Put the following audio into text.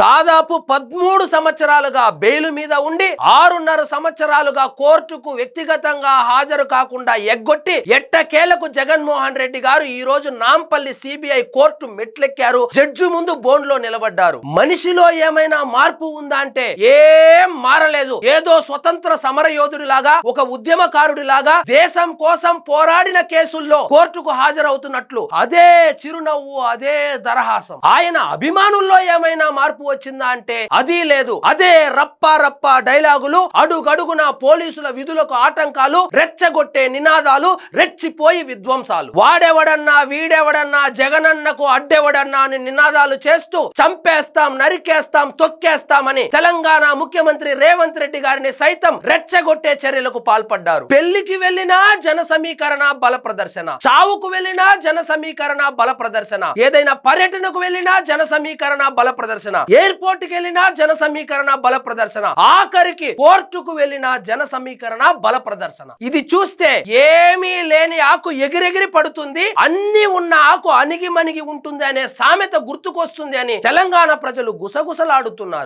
దాదాపు 13 సంవత్సరాలుగా బెయిల్ మీద ఉండి 6.5 సంవత్సరాలుగా కోర్టుకు వ్యక్తిగతంగా హాజరు కాకుండా ఎగ్గొట్టి ఎట్టకేలకు జగన్మోహన్ రెడ్డి గారు ఈ రోజు నాంపల్లి సిబిఐ కోర్టు మెట్లెక్కారు. జడ్జి ముందు బోన్లో నిలబడ్డారు. మనిషిలో ఏమైనా మార్పు ఉందా అంటే ఏం మారలేదు. ఏదో స్వతంత్ర సమరయోధుడిలాగా, ఒక ఉద్యమకారుడిలాగా దేశం కోసం పోరాడిన కేసుల్లో కోర్టుకు హాజరవుతున్నట్లు అదే చిరునవ్వు, అదే దరహాసం. ఆయన అభిమానుల్లో ఏమైనా మార్పు వచ్చిందా అంటే అది లేదు. అదే రప్పా రప్పా డైలాగులు, అడుగడుగున పోలీసుల విధులకు ఆటంకాలు, రెచ్చగొట్టే నినాదాలు, రెచ్చిపోయి విధ్వంసాలు. వాడెవడన్నా వీడెవడన్నా జగనన్నకు అడ్డెవడన్నా అని నినాదాలు చేస్తూ చంపేస్తాం, నరికేస్తాం, తొక్కేస్తామని తెలంగాణ ముఖ్యమంత్రి రేవంత్ రెడ్డి గారిని సైతం రెచ్చగొట్టే చర్యలకు పాల్పడ్డారు. పెళ్లికి వెళ్లినా జన సమీకరణ బల ప్రదర్శన, చావుకు వెళ్లినా జన సమీకరణ బల ప్రదర్శన, ఏదైనా పర్యటనకు వెళ్లినా జన సమీకరణ బల ప్రదర్శన, ఎయిర్పోర్ట్ కి వెళ్ళినా జన సమీకరణ బల ప్రదర్శన, ఆఖరికి కోర్టుకు వెళ్ళినా జన సమీకరణ బల ప్రదర్శన. ఇది చూస్తే ఏమీ లేని ఆకు ఎగిరెగిరి పడుతుంది, అన్ని ఉన్న ఆకు అణిగి మణిగి ఉంటుంది అనే సామెత గుర్తుకొస్తుంది అని తెలంగాణ ప్రజలు గుసగుసలాడుతున్నారు.